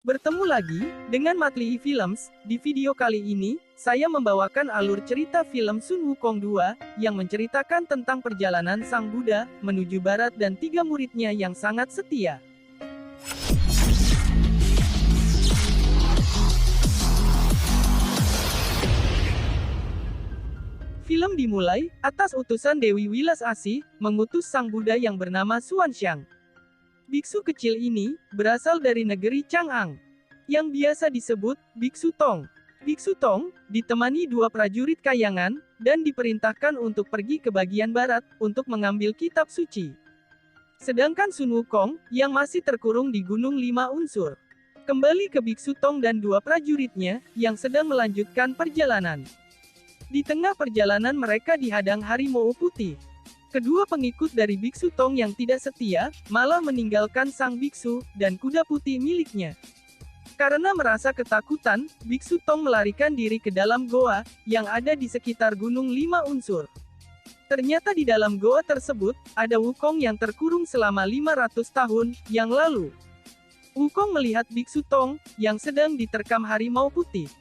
Bertemu lagi dengan Matli Films. Di video kali ini, saya membawakan alur cerita film Sun Wukong 2, yang menceritakan tentang perjalanan Sang Buddha menuju barat dan 3 muridnya yang sangat setia. Film dimulai atas utusan Dewi Wilas Asih, mengutus Sang Buddha yang bernama Xuanxiang. Biksu kecil ini berasal dari negeri Chang'an, yang biasa disebut Biksu Tong. Biksu Tong ditemani 2 prajurit kayangan, dan diperintahkan untuk pergi ke bagian barat, untuk mengambil kitab suci. Sedangkan Sun Wukong, yang masih terkurung di Gunung 5 Unsur, kembali ke Biksu Tong dan 2 prajuritnya, yang sedang melanjutkan perjalanan. Di tengah perjalanan mereka dihadang harimau putih. Kedua pengikut dari Biksu Tong yang tidak setia, malah meninggalkan sang biksu, dan kuda putih miliknya. Karena merasa ketakutan, Biksu Tong melarikan diri ke dalam goa, yang ada di sekitar Gunung 5 Unsur. Ternyata di dalam goa tersebut, ada Wukong yang terkurung selama 500 tahun, yang lalu. Wukong melihat Biksu Tong, yang sedang diterkam harimau putih.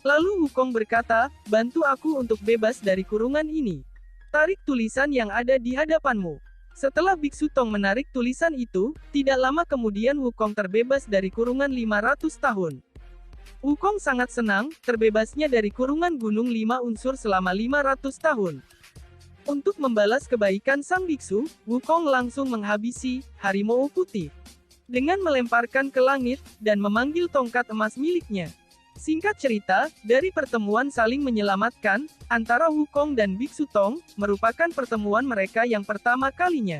Lalu Wukong berkata, "Bantu aku untuk bebas dari kurungan ini. Tarik tulisan yang ada di hadapanmu." Setelah Biksu Tong menarik tulisan itu, tidak lama kemudian Wukong terbebas dari kurungan 500 tahun. Wukong sangat senang, terbebasnya dari kurungan Gunung 5 Unsur selama 500 tahun. Untuk membalas kebaikan sang biksu, Wukong langsung menghabisi harimau putih dengan melemparkan ke langit, dan memanggil tongkat emas miliknya. Singkat cerita, dari pertemuan saling menyelamatkan antara Wukong dan Biksu Tong, merupakan pertemuan mereka yang pertama kalinya.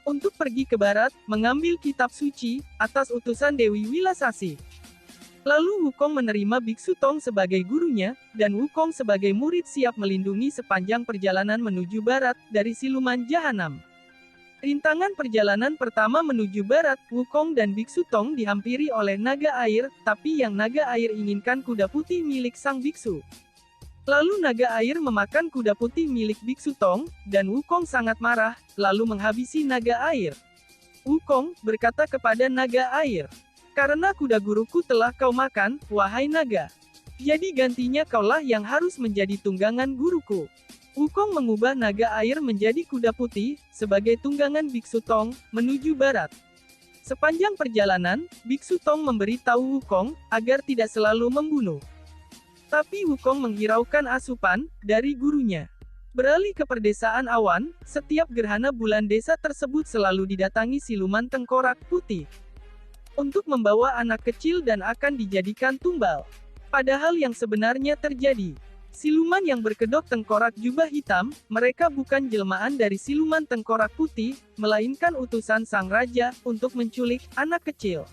Untuk pergi ke barat, mengambil kitab suci, atas utusan Dewi Wilas Asih. Lalu Wukong menerima Biksu Tong sebagai gurunya, dan Wukong sebagai murid siap melindungi sepanjang perjalanan menuju barat, dari siluman jahanam. Rintangan perjalanan pertama menuju barat, Wukong dan Biksu Tong dihampiri oleh naga air, tapi yang naga air inginkan kuda putih milik sang biksu. Lalu naga air memakan kuda putih milik Biksu Tong, dan Wukong sangat marah, lalu menghabisi naga air. Wukong berkata kepada naga air, "Karena kuda guruku telah kau makan, wahai naga. Jadi gantinya kaulah yang harus menjadi tunggangan guruku." Wukong mengubah naga air menjadi kuda putih, sebagai tunggangan Biksu Tong, menuju barat. Sepanjang perjalanan, Biksu Tong memberitahu Wukong, agar tidak selalu membunuh. Tapi Wukong menghiraukan asupan dari gurunya. Beralih ke perdesaan awan, setiap gerhana bulan desa tersebut selalu didatangi siluman tengkorak putih untuk membawa anak kecil dan akan dijadikan tumbal. Padahal yang sebenarnya terjadi, siluman yang berkedok tengkorak jubah hitam, mereka bukan jelmaan dari siluman tengkorak putih, melainkan utusan sang raja, untuk menculik anak kecil.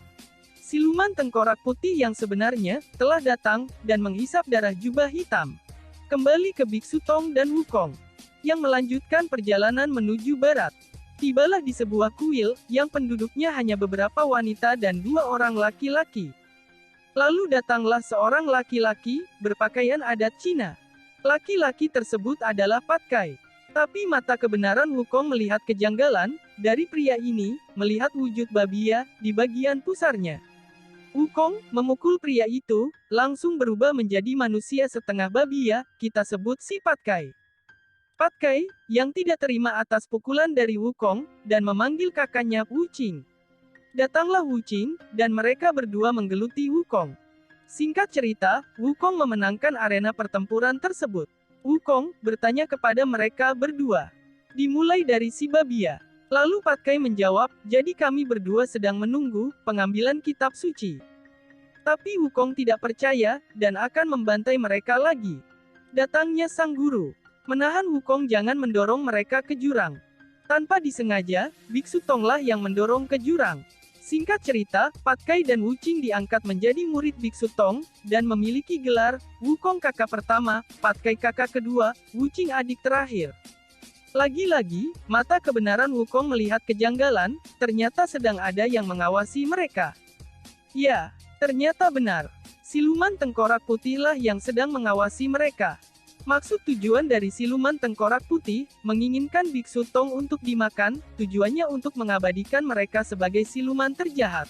Siluman tengkorak putih yang sebenarnya, telah datang, dan menghisap darah jubah hitam. Kembali ke Biksu Tong dan Wukong, yang melanjutkan perjalanan menuju barat. Tibalah di sebuah kuil, yang penduduknya hanya beberapa wanita dan 2 orang laki-laki. Lalu datanglah seorang laki-laki, berpakaian adat Cina. Laki-laki tersebut adalah Pat Kai. Tapi mata kebenaran Wukong melihat kejanggalan, dari pria ini, melihat wujud babia, di bagian pusarnya. Wukong memukul pria itu, langsung berubah menjadi manusia setengah babia, kita sebut si Pat Kai. Pat Kai, yang tidak terima atas pukulan dari Wukong, dan memanggil kakaknya Wu Qing. Datanglah Wu Qing, dan mereka berdua menggeluti Wukong. Singkat cerita, Wukong memenangkan arena pertempuran tersebut. Wukong bertanya kepada mereka berdua, dimulai dari si babia. Lalu Pat Kai menjawab, "Jadi kami berdua sedang menunggu pengambilan kitab suci." Tapi Wukong tidak percaya, dan akan membantai mereka lagi. Datangnya sang guru, menahan Wukong jangan mendorong mereka ke jurang. Tanpa disengaja, Biksu Tonglah yang mendorong ke jurang. Singkat cerita, Pat Kai dan Wu Qing diangkat menjadi murid Biksu Tong, dan memiliki gelar, Wukong kakak pertama, Pat Kai kakak kedua, Wu Qing adik terakhir. Lagi-lagi, mata kebenaran Wukong melihat kejanggalan, ternyata sedang ada yang mengawasi mereka. Ya, ternyata benar. Siluman tengkorak putihlah yang sedang mengawasi mereka. Maksud tujuan dari siluman tengkorak putih, menginginkan Biksu Tong untuk dimakan, tujuannya untuk mengabadikan mereka sebagai siluman terjahat.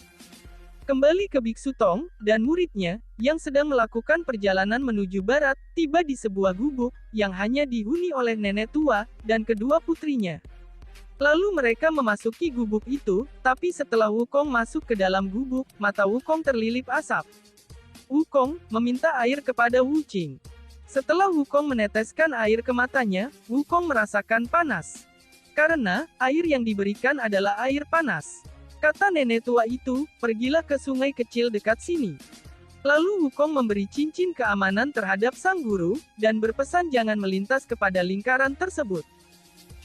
Kembali ke Biksu Tong dan muridnya, yang sedang melakukan perjalanan menuju barat, tiba di sebuah gubuk, yang hanya dihuni oleh nenek tua, dan kedua putrinya. Lalu mereka memasuki gubuk itu, tapi setelah Wukong masuk ke dalam gubuk, mata Wukong terlilip asap. Wukong meminta air kepada Wu Qing. Setelah Wukong meneteskan air ke matanya, Wukong merasakan panas. Karena, air yang diberikan adalah air panas. Kata nenek tua itu, pergilah ke sungai kecil dekat sini. Lalu Wukong memberi cincin keamanan terhadap sang guru, dan berpesan jangan melintas kepada lingkaran tersebut.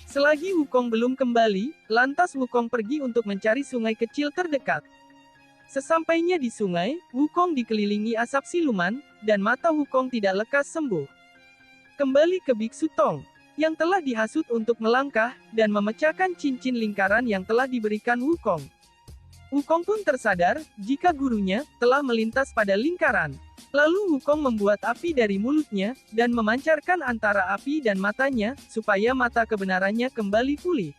Selagi Wukong belum kembali, lantas Wukong pergi untuk mencari sungai kecil terdekat. Sesampainya di sungai, Wukong dikelilingi asap siluman, dan mata Wukong tidak lekas sembuh. Kembali ke Biksu Tong, yang telah dihasut untuk melangkah, dan memecahkan cincin lingkaran yang telah diberikan Wukong. Wukong pun tersadar, jika gurunya telah melintas pada lingkaran. Lalu Wukong membuat api dari mulutnya, dan memancarkan antara api dan matanya, supaya mata kebenarannya kembali pulih.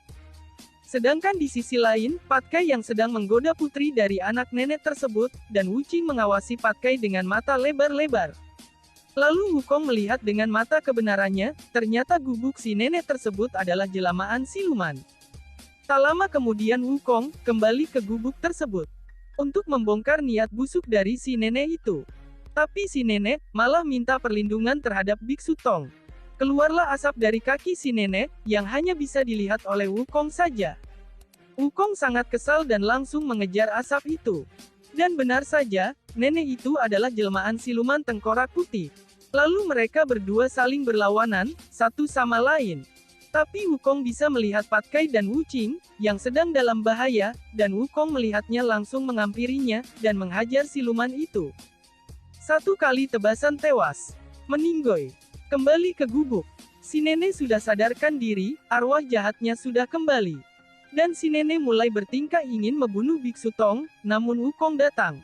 Sedangkan di sisi lain, Patkai yang sedang menggoda putri dari anak nenek tersebut, dan Wu Qing mengawasi Patkai dengan mata lebar-lebar. Lalu Wukong melihat dengan mata kebenarannya, ternyata gubuk si nenek tersebut adalah jelamaan siluman. Tak lama kemudian Wukong kembali ke gubuk tersebut untuk membongkar niat busuk dari si nenek itu. Tapi si nenek malah minta perlindungan terhadap Biksu Tong. Keluarlah asap dari kaki si nenek, yang hanya bisa dilihat oleh Wukong saja. Wukong sangat kesal dan langsung mengejar asap itu. Dan benar saja, nenek itu adalah jelmaan siluman tengkorak putih. Lalu mereka berdua saling berlawanan, satu sama lain. Tapi Wukong bisa melihat Patkai dan Wu Qing, yang sedang dalam bahaya, dan Wukong melihatnya langsung mengampirinya, dan menghajar siluman itu. Satu kali tebasan tewas. Meninggoy. Kembali ke gubuk. Si nenek sudah sadarkan diri, arwah jahatnya sudah kembali. Dan si nenek mulai bertingkah ingin membunuh Biksu Tong, namun Wukong datang.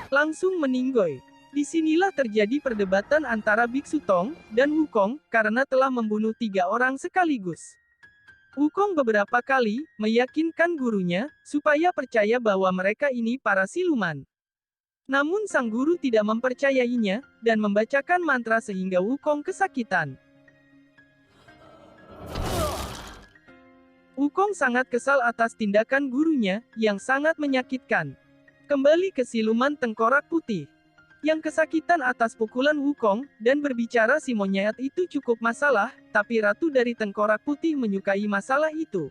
Langsung meninggoy. Disinilah terjadi perdebatan antara Biksu Tong dan Wukong, karena telah membunuh 3 orang sekaligus. Wukong beberapa kali meyakinkan gurunya, supaya percaya bahwa mereka ini para siluman. Namun sang guru tidak mempercayainya, dan membacakan mantra sehingga Wukong kesakitan. Wukong sangat kesal atas tindakan gurunya, yang sangat menyakitkan. Kembali ke siluman tengkorak putih. Yang kesakitan atas pukulan Wukong, dan berbicara si monyet itu cukup masalah, tapi Ratu dari Tengkorak Putih menyukai masalah itu.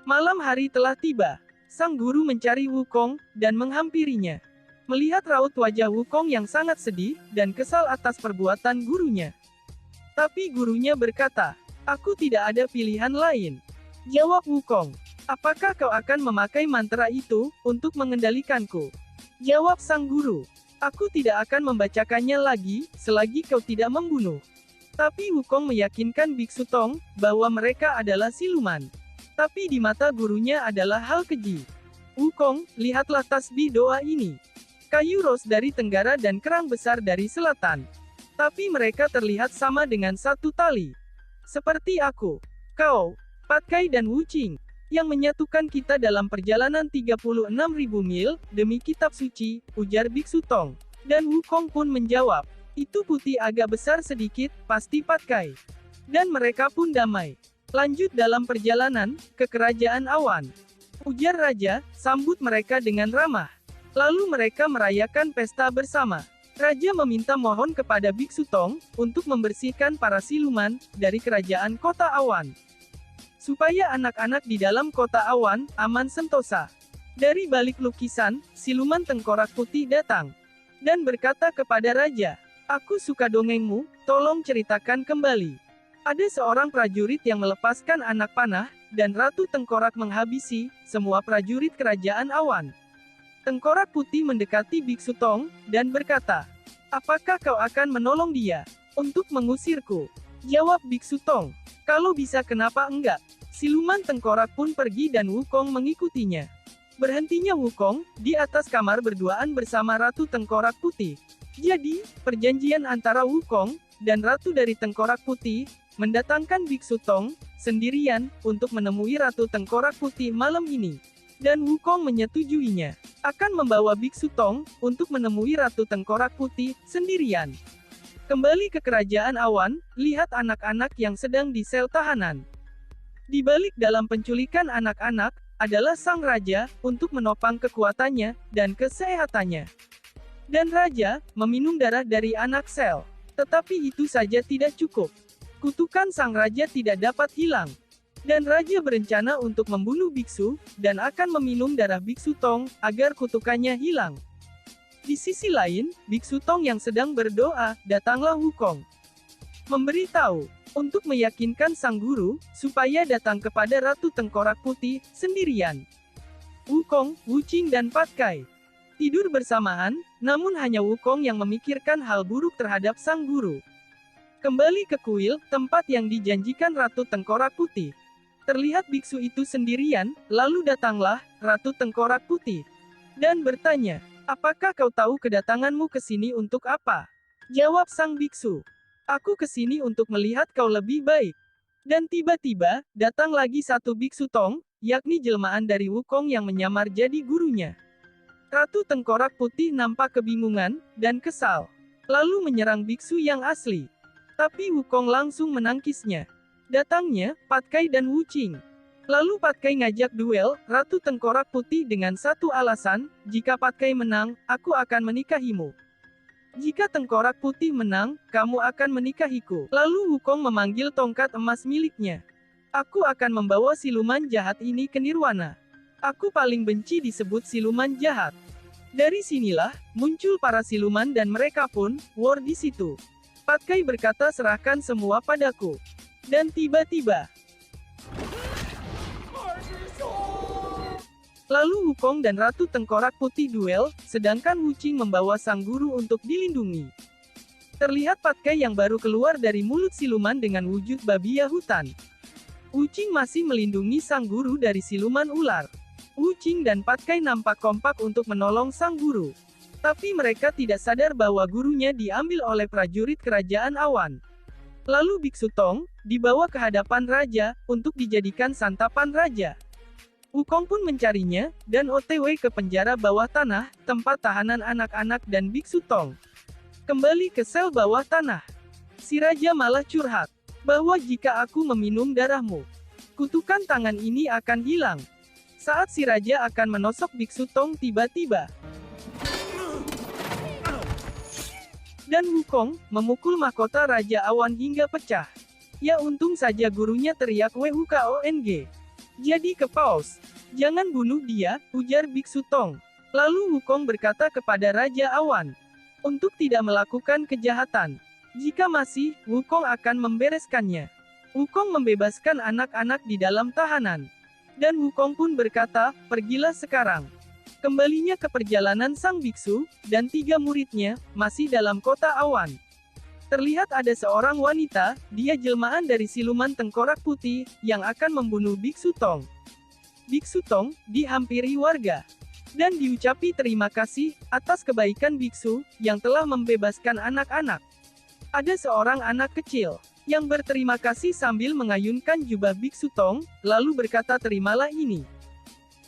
Malam hari telah tiba. Sang guru mencari Wukong, dan menghampirinya. Melihat raut wajah Wukong yang sangat sedih, dan kesal atas perbuatan gurunya. Tapi gurunya berkata, "Aku tidak ada pilihan lain." Jawab Wukong, "Apakah kau akan memakai mantra itu, untuk mengendalikanku?" Jawab sang guru, "Aku tidak akan membacakannya lagi, selagi kau tidak membunuh." Tapi Wukong meyakinkan Biksu Tong, bahwa mereka adalah siluman. Tapi di mata gurunya adalah hal keji. "Wukong, lihatlah tasbih doa ini. Kayu ros dari tenggara dan kerang besar dari selatan. Tapi mereka terlihat sama dengan satu tali. Seperti aku, kau, Patkai dan Wu Qing, yang menyatukan kita dalam perjalanan 36.000 mil, demi kitab suci," ujar Biksu Tong. Dan Wukong pun menjawab, "Itu putih agak besar sedikit, pasti Patkai." Dan mereka pun damai. Lanjut dalam perjalanan, ke kerajaan awan. Ujar raja, sambut mereka dengan ramah. Lalu mereka merayakan pesta bersama. Raja meminta mohon kepada Biksu Tong, untuk membersihkan para siluman, dari kerajaan kota awan. Supaya anak-anak di dalam kota awan, aman sentosa. Dari balik lukisan, siluman tengkorak putih datang. Dan berkata kepada raja, "Aku suka dongengmu, tolong ceritakan kembali." Ada seorang prajurit yang melepaskan anak panah, dan Ratu Tengkorak menghabisi semua prajurit kerajaan awan. Tengkorak putih mendekati Biksu Tong, dan berkata, "Apakah kau akan menolong dia untuk mengusirku?" Jawab Biksu Tong, "Kalau bisa kenapa enggak?" Siluman tengkorak pun pergi dan Wukong mengikutinya. Berhentinya Wukong, di atas kamar berduaan bersama Ratu Tengkorak Putih. Jadi, perjanjian antara Wukong, dan Ratu dari Tengkorak Putih, mendatangkan Biksu Tong, sendirian, untuk menemui Ratu Tengkorak Putih malam ini. Dan Wukong menyetujuinya. Akan membawa Biksu Tong, untuk menemui Ratu Tengkorak Putih, sendirian. Kembali ke Kerajaan Awan, lihat anak-anak yang sedang di sel tahanan. Di balik dalam penculikan anak-anak, adalah sang raja, untuk menopang kekuatannya, dan kesehatannya. Dan raja, meminum darah dari anak sel. Tetapi itu saja tidak cukup. Kutukan sang raja tidak dapat hilang. Dan raja berencana untuk membunuh biksu, dan akan meminum darah Biksu Tong, agar kutukannya hilang. Di sisi lain, Biksu Tong yang sedang berdoa, datanglah Wukong. Memberitahu, untuk meyakinkan sang guru, supaya datang kepada Ratu Tengkorak Putih, sendirian. Wukong, Wuqing dan Patkai tidur bersamaan, namun hanya Wukong yang memikirkan hal buruk terhadap sang guru. Kembali ke kuil, tempat yang dijanjikan Ratu Tengkorak Putih. Terlihat biksu itu sendirian, lalu datanglah Ratu Tengkorak Putih. Dan bertanya, apakah kau tahu kedatanganmu ke sini untuk apa? Jawab sang biksu, aku ke sini untuk melihat kau lebih baik. Dan tiba-tiba, datang lagi satu Biksu Tong, yakni jelmaan dari Wukong yang menyamar jadi gurunya. Ratu Tengkorak Putih nampak kebingungan, dan kesal. Lalu menyerang biksu yang asli. Tapi Wukong langsung menangkisnya. Datangnya, Patkai dan Wuqing. Lalu Patkai ngajak duel, Ratu Tengkorak Putih dengan satu alasan, jika Patkai menang, aku akan menikahimu. Jika Tengkorak Putih menang, kamu akan menikahiku. Lalu Wukong memanggil tongkat emas miliknya. Aku akan membawa siluman jahat ini ke Nirwana. Aku paling benci disebut siluman jahat. Dari sinilah, muncul para siluman dan mereka pun, war di situ. Patkai berkata serahkan semua padaku. Dan tiba-tiba, lalu Wukong dan Ratu Tengkorak Putih duel, sedangkan Wuqing membawa sang guru untuk dilindungi. Terlihat Patkai yang baru keluar dari mulut siluman dengan wujud babi hutan. Wuqing masih melindungi sang guru dari siluman ular. Wuqing dan Patkai nampak kompak untuk menolong sang guru. Tapi mereka tidak sadar bahwa gurunya diambil oleh prajurit Kerajaan Awan. Lalu Biksu Tong, dibawa ke hadapan raja, untuk dijadikan santapan raja. Wukong pun mencarinya, dan OTW ke penjara bawah tanah, tempat tahanan anak-anak dan Biksu Tong. Kembali ke sel bawah tanah. Si raja malah curhat, bahwa jika aku meminum darahmu, kutukan tangan ini akan hilang. Saat si raja akan menosok Biksu Tong tiba-tiba, dan Wukong memukul mahkota Raja Awan hingga pecah. Ya untung saja gurunya teriak WUKONG. Jadi ke paus. Jangan bunuh dia, ujar Biksu Tong. Lalu Wukong berkata kepada Raja Awan, untuk tidak melakukan kejahatan. Jika masih, Wukong akan membereskannya. Wukong membebaskan anak-anak di dalam tahanan. Dan Wukong pun berkata, pergilah sekarang. Kembalinya ke perjalanan sang biksu, dan 3 muridnya, masih dalam kota Awan. Terlihat ada seorang wanita, dia jelmaan dari siluman Tengkorak Putih, yang akan membunuh Biksu Tong. Biksu Tong, dihampiri warga. Dan diucapi terima kasih, atas kebaikan biksu, yang telah membebaskan anak-anak. Ada seorang anak kecil, yang berterima kasih sambil mengayunkan jubah Biksu Tong, lalu berkata terimalah ini.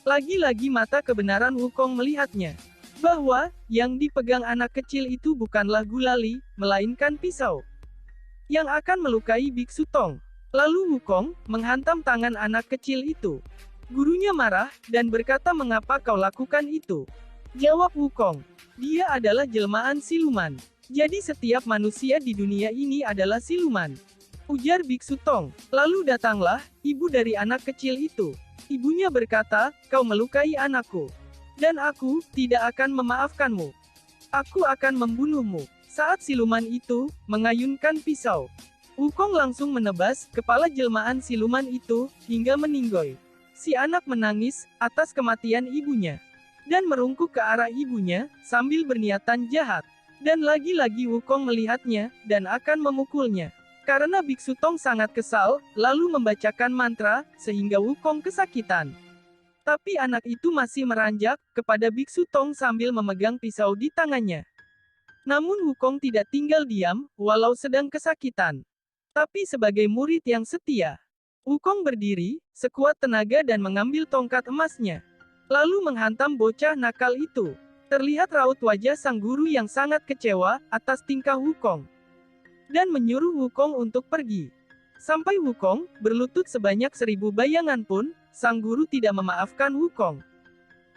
Lagi-lagi mata kebenaran Wukong melihatnya. Bahwa, yang dipegang anak kecil itu bukanlah gulali, melainkan pisau. Yang akan melukai Biksu Tong. Lalu Wukong, menghantam tangan anak kecil itu. Gurunya marah, dan berkata mengapa kau lakukan itu? Jawab Wukong, dia adalah jelmaan siluman. Jadi setiap manusia di dunia ini adalah siluman. Ujar Biksu Tong. Lalu datanglah, ibu dari anak kecil itu. Ibunya berkata, kau melukai anakku. Dan aku, tidak akan memaafkanmu. Aku akan membunuhmu. Saat siluman itu, mengayunkan pisau. Wukong langsung menebas, kepala jelmaan siluman itu, hingga meninggoy. Si anak menangis, atas kematian ibunya. Dan merungkuk ke arah ibunya, sambil berniatan jahat. Dan lagi-lagi Wukong melihatnya, dan akan memukulnya. Karena Biksu Tong sangat kesal, lalu membacakan mantra, sehingga Wukong kesakitan. Tapi anak itu masih meranjak, kepada Biksu Tong sambil memegang pisau di tangannya. Namun Wukong tidak tinggal diam, walau sedang kesakitan. Tapi sebagai murid yang setia, Wukong berdiri, sekuat tenaga dan mengambil tongkat emasnya. Lalu menghantam bocah nakal itu. Terlihat raut wajah sang guru yang sangat kecewa atas tingkah Wukong. Dan menyuruh Wukong untuk pergi. Sampai Wukong berlutut sebanyak 1000 bayangan pun, sang guru tidak memaafkan Wukong.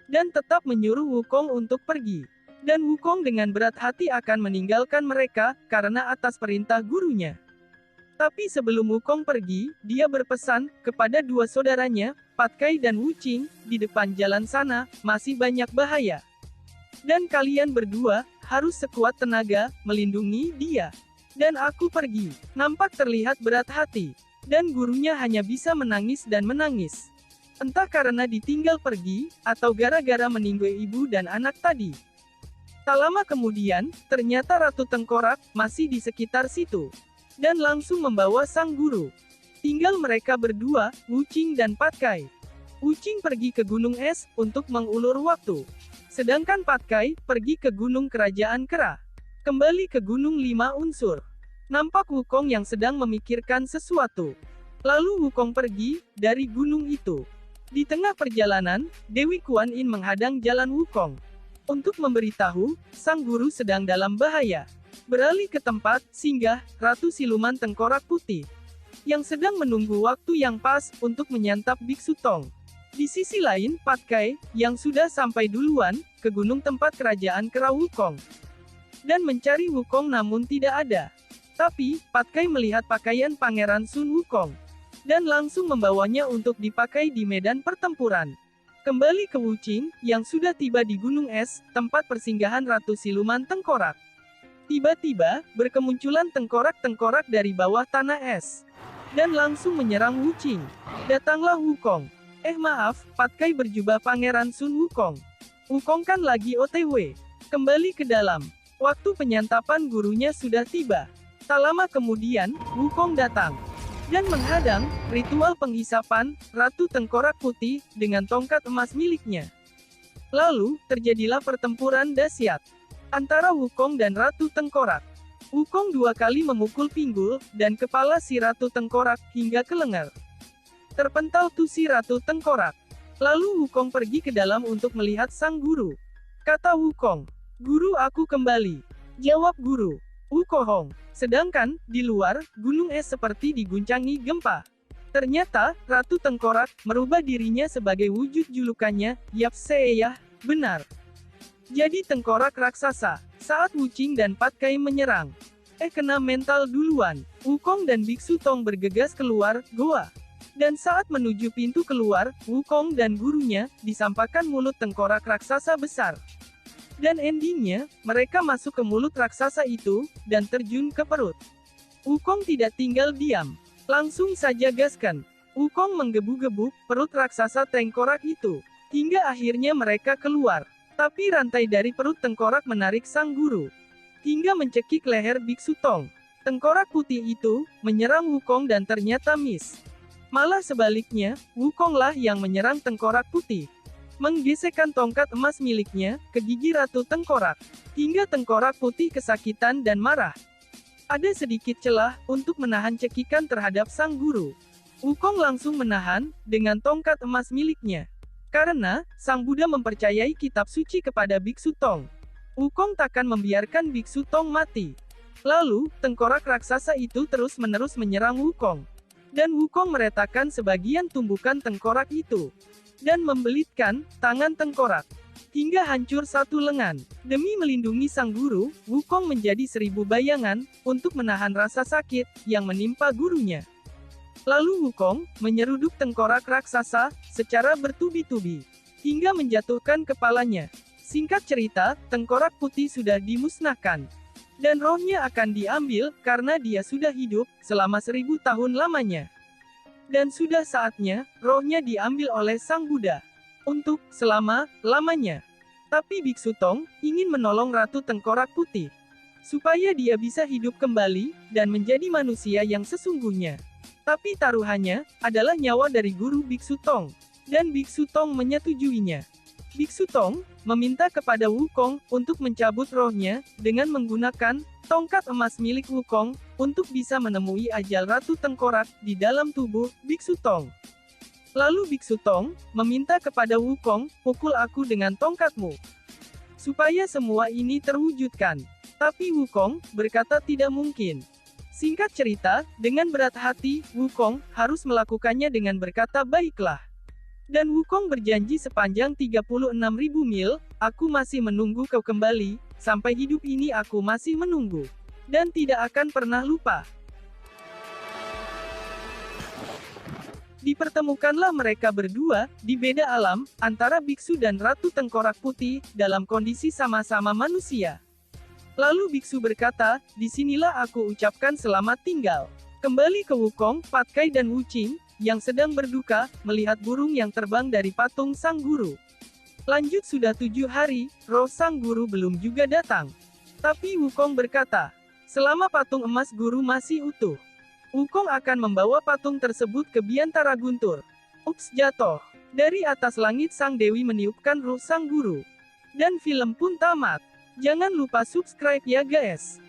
Dan tetap menyuruh Wukong untuk pergi. Dan Wukong dengan berat hati akan meninggalkan mereka, karena atas perintah gurunya. Tapi sebelum Wukong pergi, dia berpesan kepada dua saudaranya, Patkai dan Wuqing, di depan jalan sana, masih banyak bahaya. Dan kalian berdua, harus sekuat tenaga, melindungi dia. Dan aku pergi. Nampak terlihat berat hati. Dan gurunya hanya bisa menangis dan menangis. Entah karena ditinggal pergi, atau gara-gara meninggal ibu dan anak tadi. Tak lama kemudian, ternyata Ratu Tengkorak masih di sekitar situ. Dan langsung membawa sang guru. Tinggal mereka berdua, Wuqing dan Patkai. Wuqing pergi ke Gunung Es, untuk mengulur waktu. Sedangkan Patkai, pergi ke Gunung Kerajaan Kera. Kembali ke Gunung Lima Unsur. Nampak Wukong yang sedang memikirkan sesuatu. Lalu Wukong pergi, dari gunung itu. Di tengah perjalanan, Dewi Kuan Yin menghadang jalan Wukong. Untuk memberitahu, sang guru sedang dalam bahaya. Beralih ke tempat, singgah, Ratu Siluman Tengkorak Putih. Yang sedang menunggu waktu yang pas, untuk menyantap Biksu Tong. Di sisi lain, Patkai, yang sudah sampai duluan, ke gunung tempat kerajaan Kera Wukong. Dan mencari Wukong namun tidak ada. Tapi, Patkai melihat pakaian Pangeran Sun Wukong. Dan langsung membawanya untuk dipakai di medan pertempuran. Kembali ke Wuqing, yang sudah tiba di Gunung Es, tempat persinggahan Ratu Siluman Tengkorak. Tiba-tiba, berkemunculan tengkorak-tengkorak dari bawah tanah es. Dan langsung menyerang Wuqing. Datanglah Wukong. Maaf, Patkai berjubah Pangeran Sun Wukong. Wukong kan lagi OTW. Kembali ke dalam. Waktu penyantapan gurunya sudah tiba. Tak lama kemudian, Wukong datang. Dan menghadang, ritual penghisapan, Ratu Tengkorak Putih, dengan tongkat emas miliknya. Lalu, terjadilah pertempuran dahsyat. Antara Wukong dan Ratu Tengkorak. Wukong 2 kali memukul pinggul, dan kepala si Ratu Tengkorak, hingga ke lengan. Terpental tuh si Ratu Tengkorak. Lalu Wukong pergi ke dalam untuk melihat sang guru. Kata Wukong, "Guru, aku kembali." Jawab guru, "Wukohong." Sedangkan, di luar, Gunung Es seperti diguncangi gempa. Ternyata, Ratu Tengkorak, merubah dirinya sebagai wujud julukannya, Yapseeyah, benar. Jadi tengkorak raksasa. Saat Wuqing dan Patkai menyerang. Kena mental duluan. Wukong dan Biksu Tong bergegas keluar, goa. Dan saat menuju pintu keluar, Wukong dan gurunya, disampaikan mulut tengkorak raksasa besar. Dan endingnya, mereka masuk ke mulut raksasa itu, dan terjun ke perut. Wukong tidak tinggal diam. Langsung saja gaskan. Wukong menggebu-gebu perut raksasa tengkorak itu. Hingga akhirnya mereka keluar. Tapi rantai dari perut tengkorak menarik sang guru. Hingga mencekik leher Biksu Tong. Tengkorak putih itu, menyerang Wukong dan ternyata miss. Malah sebaliknya, Wukonglah yang menyerang tengkorak putih. Menggesekkan tongkat emas miliknya, ke gigi Ratu Tengkorak. Hingga tengkorak putih kesakitan dan marah. Ada sedikit celah, untuk menahan cekikan terhadap sang guru. Wukong langsung menahan, dengan tongkat emas miliknya. Karena, sang Buddha mempercayai kitab suci kepada Biksu Tong. Wukong takkan membiarkan Biksu Tong mati. Lalu, tengkorak raksasa itu terus-menerus menyerang Wukong. Dan Wukong meretakan sebagian tumbukan tengkorak itu. Dan membelitkan tangan tengkorak. Hingga hancur satu lengan. Demi melindungi sang guru, Wukong menjadi 1000 bayangan, untuk menahan rasa sakit, yang menimpa gurunya. Lalu Wukong, menyeruduk tengkorak raksasa, secara bertubi-tubi. Hingga menjatuhkan kepalanya. Singkat cerita, tengkorak putih sudah dimusnahkan. Dan rohnya akan diambil, karena dia sudah hidup, selama 1000 tahun lamanya. Dan sudah saatnya, rohnya diambil oleh sang Buddha. Untuk, selama-lamanya. Tapi Biksu Tong, ingin menolong Ratu Tengkorak Putih. Supaya dia bisa hidup kembali, dan menjadi manusia yang sesungguhnya. Tapi taruhannya, adalah nyawa dari guru Biksu Tong. Dan Biksu Tong menyetujuinya. Biksu Tong meminta kepada Wukong untuk mencabut rohnya dengan menggunakan tongkat emas milik Wukong untuk bisa menemui ajal Ratu Tengkorak di dalam tubuh Biksu Tong. Lalu Biksu Tong meminta kepada Wukong, pukul aku dengan tongkatmu, supaya semua ini terwujudkan. Tapi Wukong berkata tidak mungkin. Singkat cerita, dengan berat hati, Wukong harus melakukannya dengan berkata baiklah. Dan Wukong berjanji sepanjang 36.000 mil, aku masih menunggu kau kembali, sampai hidup ini aku masih menunggu. Dan tidak akan pernah lupa. Dipertemukanlah mereka berdua, di beda alam, antara biksu dan Ratu Tengkorak Putih, dalam kondisi sama-sama manusia. Lalu biksu berkata, disinilah aku ucapkan selamat tinggal. Kembali ke Wukong, Patkai dan Wuqing, yang sedang berduka, melihat burung yang terbang dari patung sang guru. Lanjut sudah 7 hari, roh sang guru belum juga datang. Tapi Wukong berkata, selama patung emas guru masih utuh, Wukong akan membawa patung tersebut ke Biantara Guntur. Ups, jatuh. Dari atas langit sang dewi meniupkan roh sang guru. Dan film pun tamat. Jangan lupa subscribe ya guys.